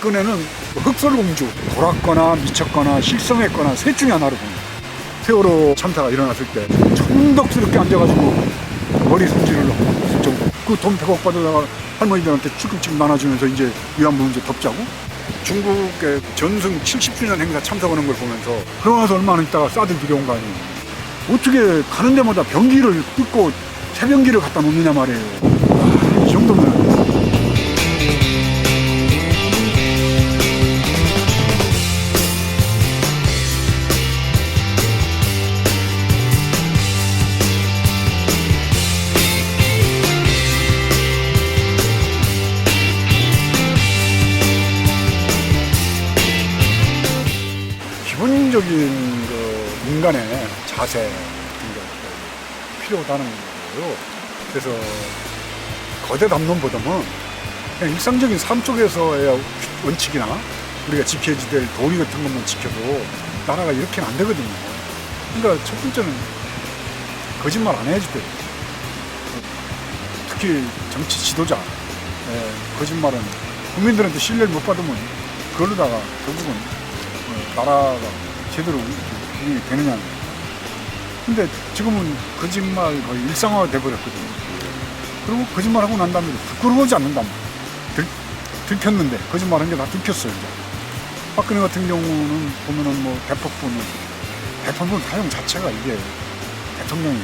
박근혜는 흑설공주, 돌았거나 미쳤거나 실성했거나 셋 중에 하나로 봅니다. 세월호 참사가 일어났을 때 천덕스럽게 앉아가지고 머리 손질을 했을 정도. 그 돈 100억 받아다가 할머니들한테 찔끔찔끔 나눠주면서 이제 위안부 문제 덮자고. 중국의 전승 70주년 행사 참석하는 걸 보면서 그러고 나서 얼마나 있다가 사드 들여온 거 아니에요. 어떻게 가는 데마다 변기를 뜯고 새변기를 갖다 놓느냐 말이에요. 이 정도면 기본적인 그 인간의 자세 같은 게 필요하다는 거예요. 그래서 거대 담론보다는 그냥 일상적인 삶 속에서의 원칙이나 우리가 지켜야지 될 도리 같은 것만 지켜도 나라가 이렇게는 안 되거든요. 그러니까 첫 번째는 거짓말 안 해야지 돼요. 특히 정치 지도자 거짓말은 국민들한테 신뢰를 못 받으면 그러다가 결국은 나라가 제대로 운영이 되느냐. 근데 지금은 거짓말 거의 일상화가 돼버렸거든요. 그리고 거짓말하고 난 다음에 부끄러워하지 않는단 말이에요. 들켰는데 거짓말한 게 다 들켰어요. 이제. 박근혜 같은 경우는 보면은 뭐 대법원 사용 자체가 이게 대통령이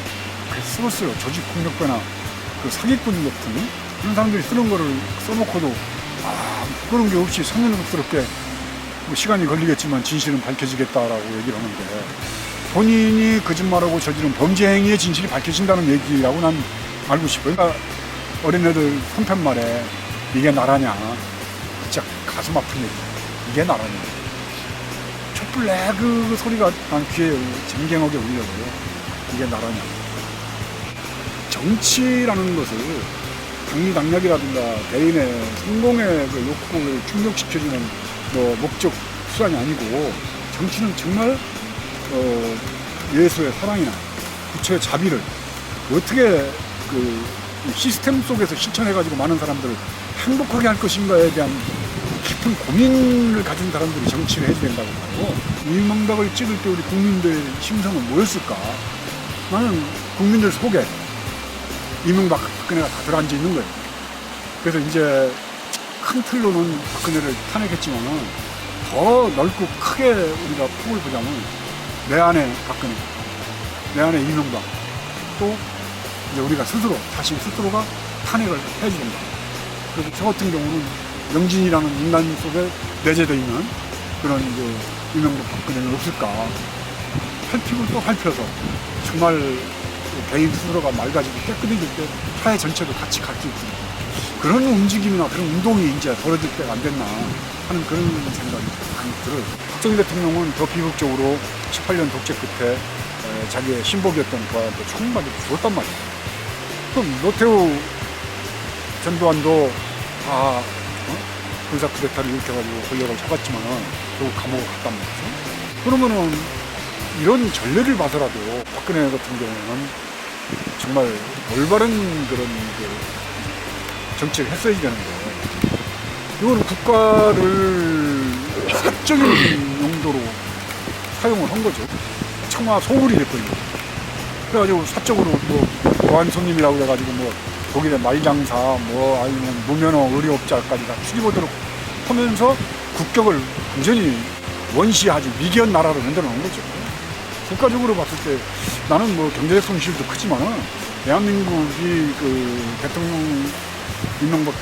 쓰었어요. 조직폭력배나 그 사기꾼 같은 그런 사람들이 쓰는 거를 써놓고도 그런 게 없이 성명스럽게 뭐 시간이 걸리겠지만 진실은 밝혀지겠다라고 얘기를 하는데 본인이 거짓말하고 저지른 범죄 행위의 진실이 밝혀진다는 얘기라고 난 알고 싶어요. 그러니까 어린애들 손편말에 이게 나라냐 진짜 가슴 아픈 얘기. 이게 나라냐. 촛불 그 소리가 난 귀에 쟁쟁하게 울려요. 이게 나라냐. 정치라는 것을 당리당략이라든가 개인의 성공의 그 욕구를 충족시켜주는 목적 수단이 아니고 정치는 정말 예수의 사랑이나 부처의 자비를 어떻게 그 시스템 속에서 실천해가지고 많은 사람들을 행복하게 할 것인가에 대한 깊은 고민을 가진 사람들이 정치를 해야 된다고 하고 이명박을 찍을 때 우리 국민들의 심성은 뭐였을까? 나는 국민들 속에 이명박 박근혜가 다 들어앉아 있는 거예요. 그래서 이제 큰 틀로는 박근혜를 탄핵했지만 더 넓고 크게 우리가 폭을 보자면 내 안에 박근혜, 내 안에 이명박, 또 이제 우리가 자신 스스로가 탄핵을 해야 된다. 그래서 저 같은 경우는 영진이라는 인간 속에 내재되어 있는 그런 이제 이명박 박근혜는 없을까 살피고 또 살펴서 정말 개인 스스로가 맑아지고 깨끗해질 때 사회 전체도 같이 갈 수 있습니다. 그런 움직임이나 그런 운동이 이제 벌어질 때가 안 됐나 하는 그런 생각이 많이 들어요. 박정희 대통령은 더 비극적으로 18년 독재 끝에 자기의 신복이었던 그한테 총 맞아서 죽었단 말이에요. 그럼 노태우, 전두환도 다 군사 쿠데타를 일으켜가지고 권력을 잡았지만 결국 감옥을 갔단 말이죠. 그러면은 이런 전례를 봐서라도 박근혜 같은 경우는 정말 올바른 그런 정치를 했어야 되는데 이거는 국가를 사적인 용도로 사용을 한 거죠. 청와 소굴이 됐거든요. 그래가지고 사적으로 뭐 보안 손님이라고 해가지고 뭐 독일의 말장사 뭐 아니면 무면허 의료업자까지 다 출입하도록 하면서 국격을 완전히 원시하지 미개한 나라로 만들어 놓은 거죠. 국가적으로 봤을 때 나는 뭐 경제적 손실도 크지만은 대한민국이 그 대통령 이명박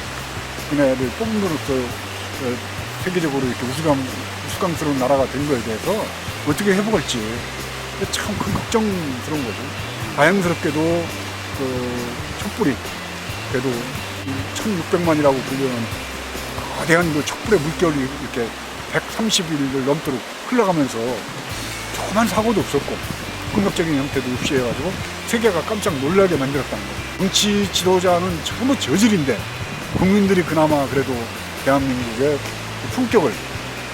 박근혜를 뽑음으로써 세계적으로 이렇게 우스꽝스러운 나라가 된 거에 대해서 어떻게 회복할지 참 큰 걱정스러운 거죠. 다행스럽게도 그 촛불이 그래도 1600만이라고 불리는 거대한 그 촛불의 물결이 이렇게 130일을 넘도록 흘러가면서 조그만 사고도 없었고 폭력적인 형태도 없이 해가지고 세계가 깜짝 놀라게 만들었다는 거예요. 정치 지도자는 전부 저질인데 국민들이 그나마 그래도 대한민국의 품격을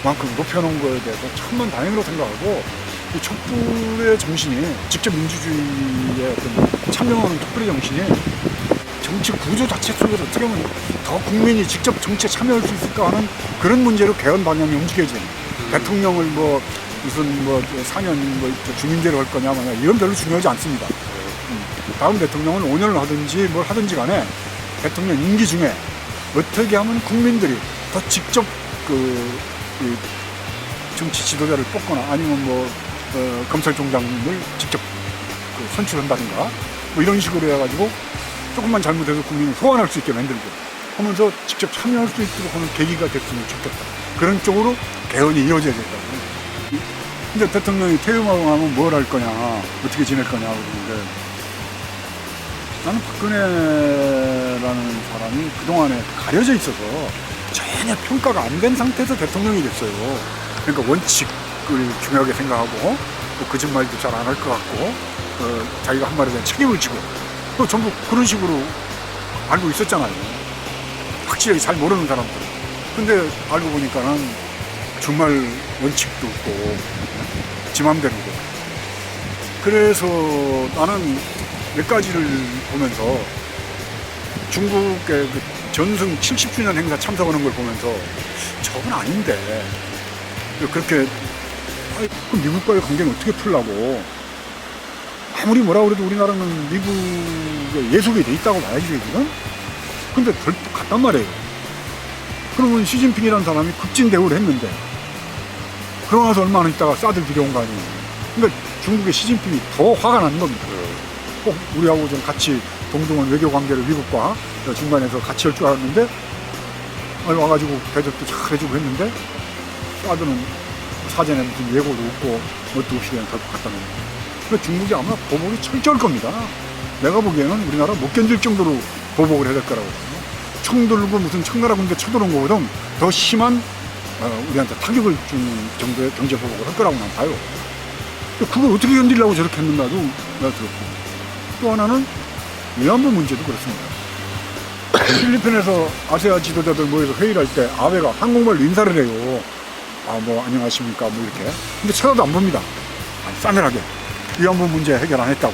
만큼 높여놓은 거에 대해서 천만 다행으로 생각하고 이 촛불의 정신이 직접 민주주의의 어떤 참여하는 촛불의 정신이 정치 구조 자체 속에서 어떻게 보면 더 국민이 직접 정치에 참여할 수 있을까 하는 그런 문제로 개헌 방향이 움직여지는 대통령을 뭐 무슨 뭐 4년 뭐 주민제로 할 거냐 마냐 이런 별로 중요하지 않습니다. 다음 대통령은 5년을 하든지 뭘 하든지 간에 대통령 임기 중에 어떻게 하면 국민들이 더 직접 그 정치 지도자를 뽑거나 아니면 뭐 검찰총장을 직접 선출한다든가 뭐 이런 식으로 해가지고 조금만 잘못해서 국민을 소환할 수 있게 만들고 하면서 직접 참여할 수 있도록 하는 계기가 됐으면 좋겠다. 그런 쪽으로 개헌이 이어져야 된다고. 근데 대통령이 퇴임하고 나면 뭘 할 거냐, 어떻게 지낼 거냐 그러는데 나는 박근혜라는 사람이 그동안에 가려져 있어서 전혀 평가가 안 된 상태에서 대통령이 됐어요. 그러니까 원칙을 중요하게 생각하고 또 거짓말도 잘 안 할 것 같고 자기가 한 말에 대한 책임을 지고 또 전부 그런 식으로 알고 있었잖아요. 확실하게 잘 모르는 사람들. 근데 알고 보니까는 정말 원칙도 없고 지 맘대로고. 그래서 나는 몇 가지를 보면서 중국의 그 전승 70주년 행사 참석하는 걸 보면서 저건 아닌데 그렇게 미국과의 관계는 어떻게 풀라고. 아무리 뭐라 그래도 우리나라는 미국에 예속이 돼 있다고 봐야지 지금. 근데 덜 같단 말이에요. 그러면 시진핑이라는 사람이 급진 대우를 했는데 그러고 나서 얼마나 있다가 사드 들여온 거 아니에요. 그러니까 중국의 시진핑이 더 화가 난 겁니다. 꼭 우리하고 좀 같이 동등한 외교 관계를 미국과 중간에서 같이 할 줄 알았는데 와가지고 대접도 잘 해주고 했는데 사드는 사전에 무슨 예고도 없고 뭣도 없이 그냥 결국 갖다 놓은 거예요. 그러니까 중국이 아마 보복이 철저할 겁니다. 내가 보기에는 우리나라 못 견딜 정도로 보복을 해야 될 거라고. 총 들고 무슨 청나라 군대 쳐들어온 것보다 더 심한 우리한테 타격을 주는 정도의 경제 보복을 할 거라고 난 봐요. 그걸 어떻게 견디려고 저렇게 했는가도 내가 들었고. 또 하나는 위안부 문제도 그렇습니다. 필리핀에서 아세아 지도자들 모여서 회의를 할 때 아베가 한국말로 인사를 해요. 뭐 안녕하십니까 뭐 이렇게. 근데 쳐다도 안 봅니다. 싸늘하게 위안부 문제 해결 안 했다고.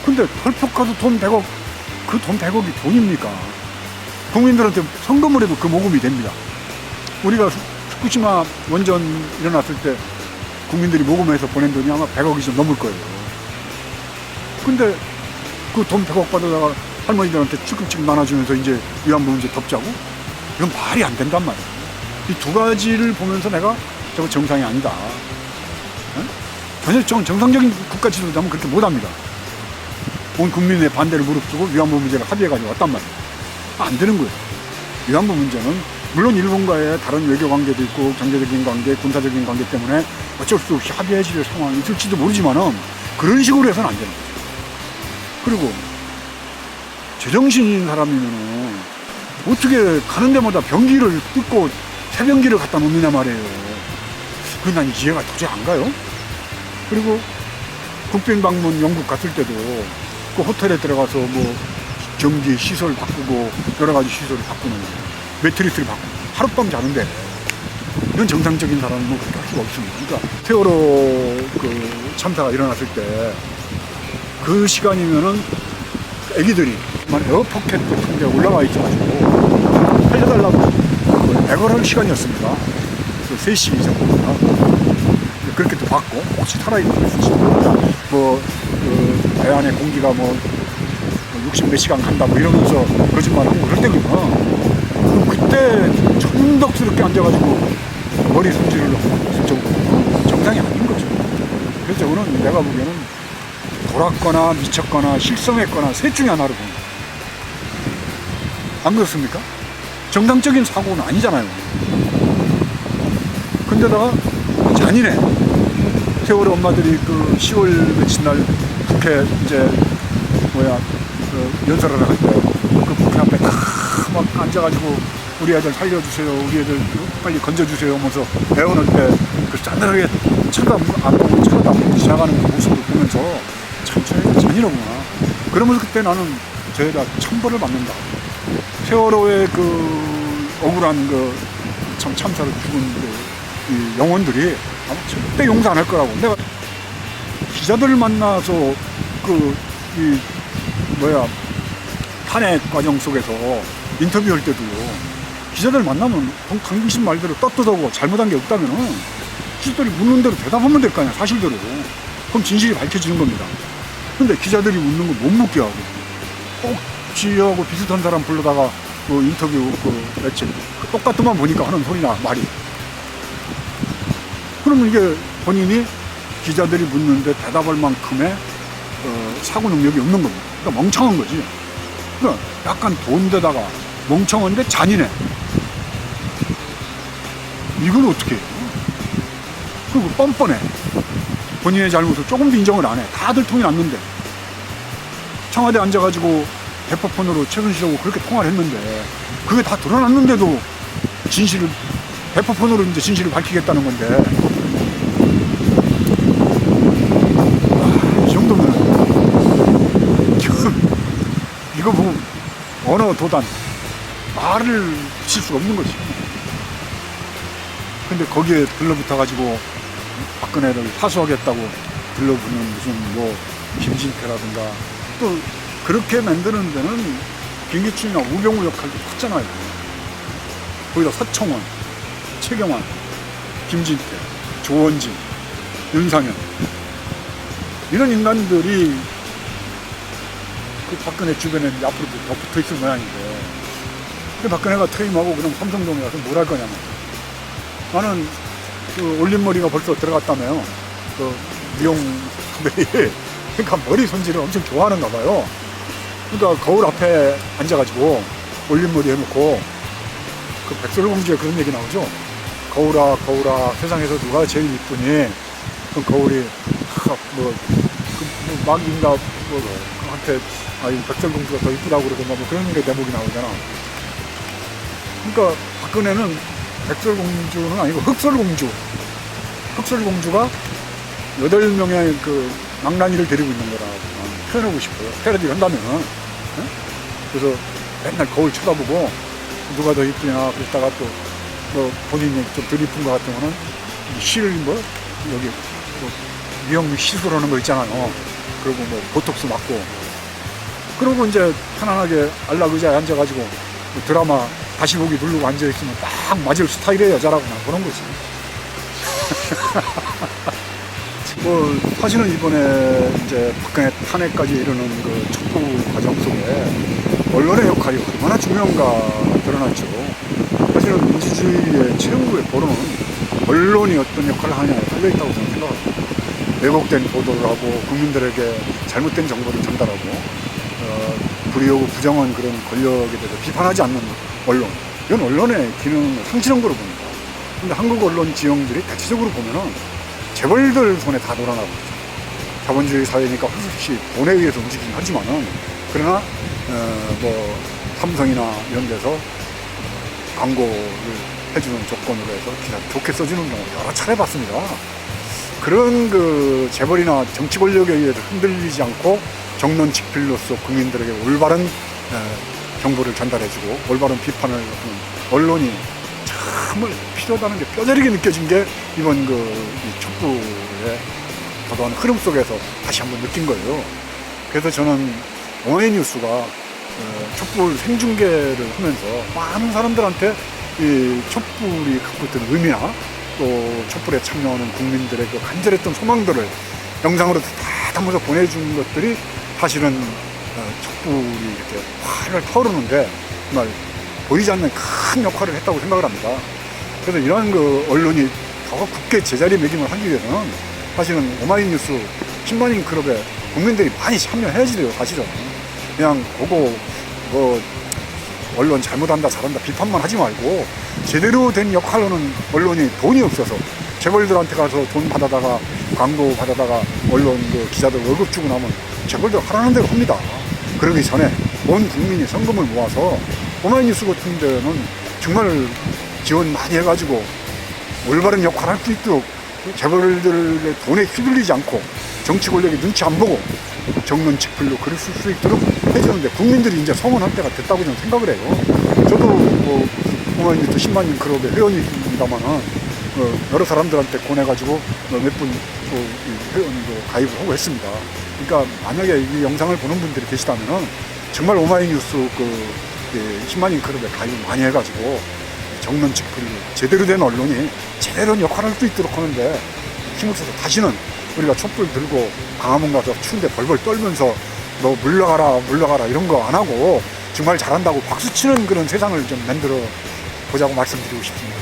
근데 펄퍽 가서 돈 100억, 그 돈 100억이 돈입니까? 국민들한테 성금을 해도 그 모금이 됩니다. 우리가 후쿠시마 원전 일어났을 때 국민들이 모금해서 보낸 돈이 아마 100억이 좀 넘을 거예요. 근데 그 돈 100억 받아다가 할머니들한테 축급씩 나눠주면서 이제 위안부 문제 덮자고? 이건 말이 안 된단 말이에요. 이 두 가지를 보면서 내가 저거 정상이 아니다. 전혀 정상적인 국가 지도자면 그렇게 못합니다. 온 국민의 반대를 무릅쓰고 위안부 문제를 합의해가지고 왔단 말이에요. 안 되는 거예요. 위안부 문제는 물론 일본과의 다른 외교 관계도 있고 경제적인 관계, 군사적인 관계 때문에 어쩔 수 없이 합의해질 상황이 있을지도 모르지만은 그런 식으로 해서는 안 되는 거예요. 그리고 제정신인 사람이면은 어떻게 가는 데마다 변기를 뜯고 새변기를 갖다 놓느냐 말이에요. 그건 난 이해가 도저히 안 가요. 그리고 국빈 방문 영국 갔을 때도 그 호텔에 들어가서 뭐 전기 시설 바꾸고 여러 가지 시설을 바꾸는 거예요. 매트리스를 바꾸고 하룻밤 자는데 이건 정상적인 사람은 뭐 그렇게 할 수가 없습니다. 그러니까 세월호 그 참사가 일어났을 때 그 시간이면은 애기들이 에어포켓 같은 데 올라와 있어가지고 살려달라고 애걸할 시간이었습니다. 3시 정도입니다. 그렇게 또 받고 혹시 살아있는 배 안에 공기가 뭐 60몇 시간 간다 뭐 이러면서 거짓말하고 그럴 때구나. 그럼 그때 천덕스럽게 앉아가지고 머리 손질을 하고 정상이 아닌 거죠. 그래서 저는 내가 보기에는 돌았거나 미쳤거나 실성했거나 셋 중에 하나로 봅니다. 안 그렇습니까? 정상적인 사고는 아니잖아요. 근데다가 잔인해. 세월호 엄마들이 그 10월 며칠 날 국회 이제 연설을 할 때 그 국회 앞에 막 앉아가지고 우리 애들 살려주세요, 우리 애들 빨리 건져주세요 하면서 애원할 때 그 싸늘하게 안 보고 쳐다보고 지나가는 그 모습을 보면서 참 저희가 잔인하구나. 그러면서 그때 나는 저희가 천벌을 받는다. 세월호의 그 억울한 그 참 참사를 죽은 이 영혼들이 아마 절대 용서 안 할 거라고. 내가 기자들을 만나서 탄핵 과정 속에서 인터뷰할 때도요. 기자들 만나면 당신 말대로 떳떳하고 잘못한 게 없다면은 기자들이 묻는 대로 대답하면 될 거 아니야, 사실대로. 그럼 진실이 밝혀지는 겁니다. 근데 기자들이 묻는 거 못 묻게 하고 꼭 지하고 비슷한 사람 불러다가 인터뷰 매체 똑같더만 보니까 하는 소리나 말이. 그러면 이게 본인이 기자들이 묻는데 대답할 만큼의 사고 능력이 없는 겁니다. 그러니까 멍청한 거지. 그러니까 약간 돈데다가 멍청한데 잔인해. 이걸 어떻게 해요? 그리고 뻔뻔해. 본인의 잘못을 조금도 인정을 안 해. 다들 통이 났는데. 청와대 앉아가지고 대포폰으로 최순실하고 그렇게 통화를 했는데 그게 다 드러났는데도 진실을 대포폰으로 이제 진실을 밝히겠다는 건데, 이 정도면 이거 보면 언어 도단 말을 붙일 수가 없는 거지. 근데 거기에 들러붙어가지고 박근혜를 사수하겠다고 들러붙는 무슨 김진태라든가 또 그렇게 만드는 데는 김기춘이나 우병우 역할도 컸잖아요. 거기다 서청원, 최경환, 김진태, 조원진, 윤상현 이런 인간들이 그 박근혜 주변에 앞으로도 더 붙어있을 모양인데, 그 박근혜가 퇴임하고 그럼 삼성동에 가서 뭘 할 거냐면, 나는 그 올림머리가 벌써 들어갔다며요. 그 미용 선배에. 그러니까 머리 손질을 엄청 좋아하는가 봐요. 그러니까 거울 앞에 앉아가지고 올림머리 해놓고, 그 백설공주에 그런 얘기 나오죠. 거울아 거울아 세상에서 누가 제일 이쁘니? 그 거울이 막인가 한테 백설공주가 더 이쁘다고 그러던가 그런 게 대목이 나오잖아. 그러니까 박근혜는 백설공주는 아니고 흑설공주가 8명의 그 망나니를 데리고 있는 거라고 표현하고 싶어요. 패러디를 한다면은. 네? 그래서 맨날 거울 쳐다보고 누가 더 이쁘냐 그랬다가 또 본인이 좀 덜 이쁜 것 같으면은 여기 미용 시술하는 거 있잖아요. 그리고 보톡스 맞고, 그러고 이제 편안하게 안락의자에 앉아가지고 드라마 다시 보기 누르고 앉아있으면 딱 맞을 스타일의 여자라고 난 그런 거지. 사실은 이번에 이제 박근혜 탄핵까지 이르는 그 촉구 과정 속에 언론의 역할이 얼마나 중요한가 드러났죠. 사실은 민주주의의 최고의 보루는 언론이 어떤 역할을 하냐에 달려있다고 저는 생각합니다. 왜곡된 보도를 하고 국민들에게 잘못된 정보를 전달하고 불의하고 부정한 그런 권력에 대해서 비판하지 않는 언론, 이건 언론의 기능을 상실한 거로 봅니다. 근데 한국 언론 지형들이 대체적으로 보면은 재벌들 손에 다 놀아나고 있죠. 자본주의 사회니까 혹시 돈에 의해서 움직이긴 하지만은, 그러나 삼성이나 이런 데서 광고를 해주는 조건으로 해서 기사를 좋게 써주는 경우 여러 차례 봤습니다. 그런 그 재벌이나 정치 권력에 의해서 흔들리지 않고 정론직필로서 국민들에게 올바른 정보를 전달해주고 올바른 비판을 하는 언론이 정말 필요하다는 게 뼈저리게 느껴진 게 이번 이 촉구의 더더한 흐름 속에서 다시 한번 느낀 거예요. 그래서 저는 오마이뉴스가 촛불 생중계를 하면서 많은 사람들한테 이 촛불이 갖고 있던 의미나 또 촛불에 참여하는 국민들의 그 간절했던 소망들을 영상으로 다 담아서 보내준 것들이 사실은 촛불이 이렇게 활활 타오르는데 정말 보이지 않는 큰 역할을 했다고 생각을 합니다. 그래서 이러한 그 언론이 더 굳게 제자리매김을 하기 위해서는 사실은 오마이뉴스 10만인 클럽에 국민들이 많이 참여해야지 돼요. 사실은 그냥 보고 언론 잘못한다 잘한다 비판만 하지 말고, 제대로 된 역할로는 언론이 돈이 없어서 재벌들한테 가서 돈 받아다가 광고 받아다가 언론 기자들 월급 주고 나면 재벌들 하라는 대로 합니다. 그러기 전에 온 국민이 성금을 모아서 오마이뉴스 같은 데는 정말 지원 많이 해가지고 올바른 역할을 할 수 있도록 재벌들의 돈에 휘둘리지 않고 정치 권력이 눈치 안 보고 정론직필로 글을 쓸 수 있도록 해주는데 국민들이 이제 성원할 때가 됐다고 저는 생각을 해요. 저도 오마이뉴스 10만인 클럽의 회원입니다만은 여러 사람들한테 권해가지고 몇 분 회원도 가입을 하고 했습니다. 그러니까 만약에 이 영상을 보는 분들이 계시다면은 정말 오마이뉴스 힘만인 클럽에 가입을 많이 해가지고 정론 찌푸리고 제대로 된 언론이 제대로 역할을 할 수 있도록 하는데 힘을 써서 다시는 우리가 촛불 들고 광화문 가서 추운데 벌벌 떨면서 너 물러가라 이런 거 안 하고 정말 잘한다고 박수 치는 그런 세상을 좀 만들어 보자고 말씀드리고 싶습니다.